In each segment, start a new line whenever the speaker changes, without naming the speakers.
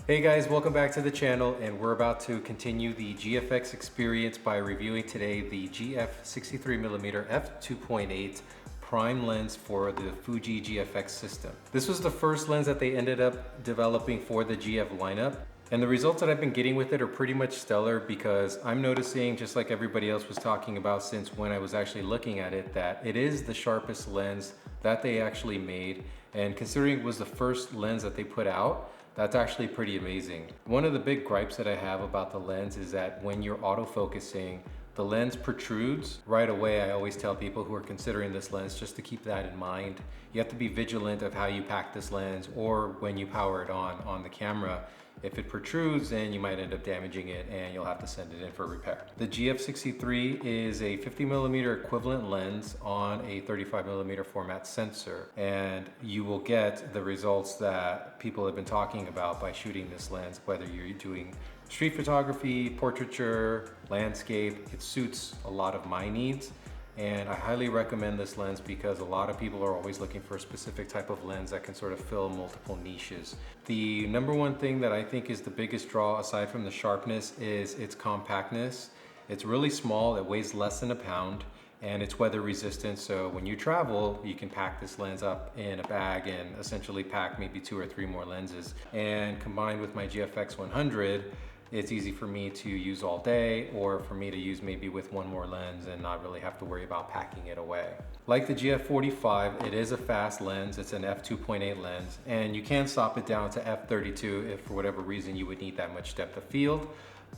Hey guys, welcome back to the channel, and we're about to continue the GFX experience by reviewing today the gf63mm f2.8 prime lens for the Fuji GFX system. This was the first lens that they ended up developing for the GF lineup, and the results that I've been getting with it are pretty much stellar because I'm noticing, just like everybody else was talking about since when I was actually looking at it, that it is the sharpest lens that they actually made, and considering it was the first lens that they put out, that's actually pretty amazing. One of the big gripes that I have about the lens is that when you're autofocusing, the lens protrudes right away. I always tell people who are considering this lens just to keep that in mind. You have to be vigilant of how you pack this lens or when you power it on the camera. If it protrudes, then you might end up damaging it and you'll have to send it in for repair. The GF63 is a 50mm equivalent lens on a 35mm format sensor, and you will get the results that people have been talking about by shooting this lens, whether you're doing street photography, portraiture, landscape. It suits a lot of my needs. And I highly recommend this lens because a lot of people are always looking for a specific type of lens that can sort of fill multiple niches. The number one thing that I think is the biggest draw, aside from the sharpness, is its compactness. It's really small, it weighs less than a pound, and it's weather resistant. So when you travel, you can pack this lens up in a bag and essentially pack maybe 2 or 3 more lenses. And combined with my GFX 100, it's easy for me to use all day, or for me to use maybe with 1 more lens and not really have to worry about packing it away. Like the GF45, it is a fast lens. It's an f2.8 lens, and you can stop it down to f32 if for whatever reason you would need that much depth of field.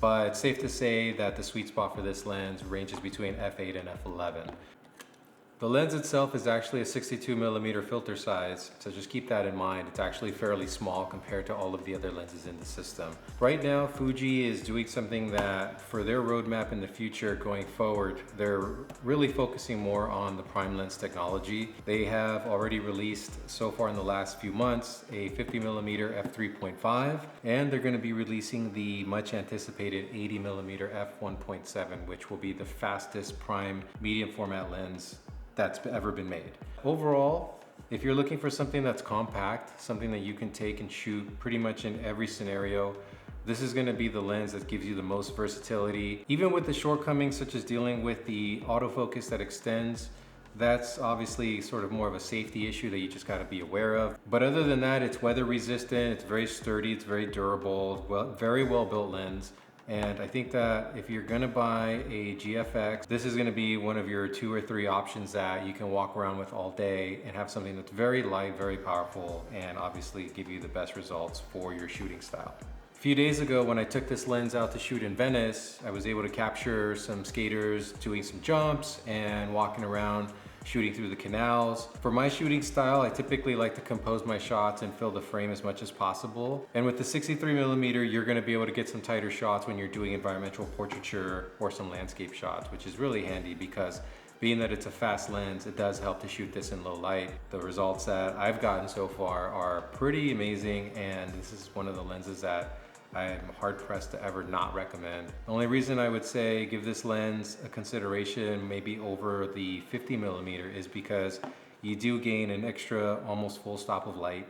But it's safe to say that the sweet spot for this lens ranges between f8 and f11. The lens itself is actually a 62mm filter size, so just keep that in mind. It's actually fairly small compared to all of the other lenses in the system. Right now, Fuji is doing something that for their roadmap in the future going forward, they're really focusing more on the prime lens technology. They have already released, so far in the last few months, a 50mm f3.5, and they're going to be releasing the much anticipated 80mm f1.7, which will be the fastest prime medium format lens that's ever been made. Overall, if you're looking for something that's compact, something that you can take and shoot pretty much in every scenario, this is going to be the lens that gives you the most versatility. Even with the shortcomings such as dealing with the autofocus that extends, that's obviously sort of more of a safety issue that you just got to be aware of. But other than that, it's weather resistant, it's very sturdy, it's very durable, very well built lens. And I think that if you're gonna buy a GFX, this is gonna be one of your 2 or 3 options that you can walk around with all day and have something that's very light, very powerful, and obviously give you the best results for your shooting style. A few days ago when I took this lens out to shoot in Venice, I was able to capture some skaters doing some jumps and walking around shooting through the canals. For my shooting style, I typically like to compose my shots and fill the frame as much as possible. And with the 63mm, you're gonna be able to get some tighter shots when you're doing environmental portraiture or some landscape shots, which is really handy because being that it's a fast lens, it does help to shoot this in low light. The results that I've gotten so far are pretty amazing, and this is one of the lenses that I'm hard pressed to ever not recommend. The only reason I would say give this lens a consideration maybe over the 50mm is because you do gain an extra almost full stop of light,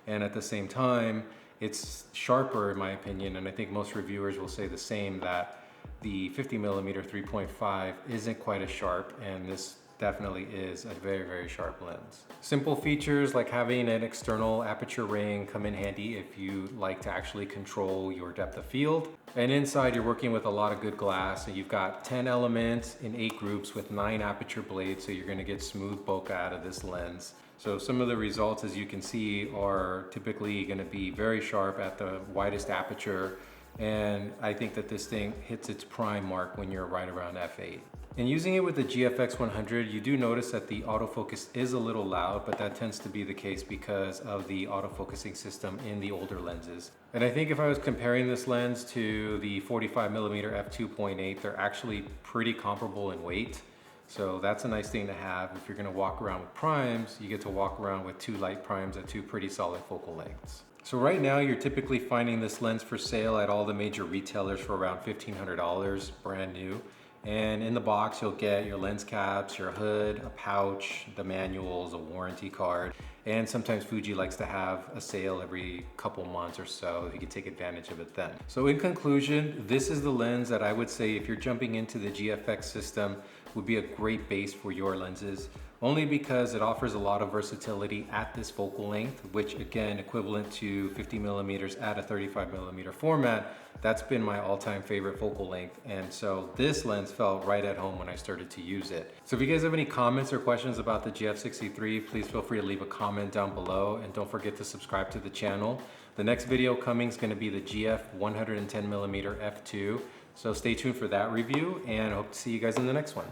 and at the same time it's sharper in my opinion, and I think most reviewers will say the same, that the 50mm 3.5 isn't quite as sharp, and this definitely is a very, very sharp lens. Simple features like having an external aperture ring come in handy if you like to actually control your depth of field. And inside you're working with a lot of good glass, and you've got 10 elements in 8 groups with 9 aperture blades, so you're gonna get smooth bokeh out of this lens. So some of the results, as you can see, are typically gonna be very sharp at the widest aperture, and I think that this thing hits its prime mark when you're right around f8. And using it with the GFX 100, you do notice that the autofocus is a little loud, but that tends to be the case because of the autofocusing system in the older lenses. And I think if I was comparing this lens to the 45mm f2.8, they're actually pretty comparable in weight. So that's a nice thing to have. If you're gonna walk around with primes, you get to walk around with 2 light primes at 2 pretty solid focal lengths. So right now you're typically finding this lens for sale at all the major retailers for around $1,500, brand new. And in the box, you'll get your lens caps, your hood, a pouch, the manuals, a warranty card. And sometimes Fuji likes to have a sale every couple months or so. You can take advantage of it then. So in conclusion, this is the lens that I would say if you're jumping into the GFX system would be a great base for your lenses, only because it offers a lot of versatility at this focal length, which again, equivalent to 50 millimeters at a 35 millimeter format. That's been my all-time favorite focal length. And so this lens felt right at home when I started to use it. So if you guys have any comments or questions about the GF63, please feel free to leave a comment down below, and don't forget to subscribe to the channel. The next video coming is gonna be the GF 110mm f2. So stay tuned for that review, and I hope to see you guys in the next one.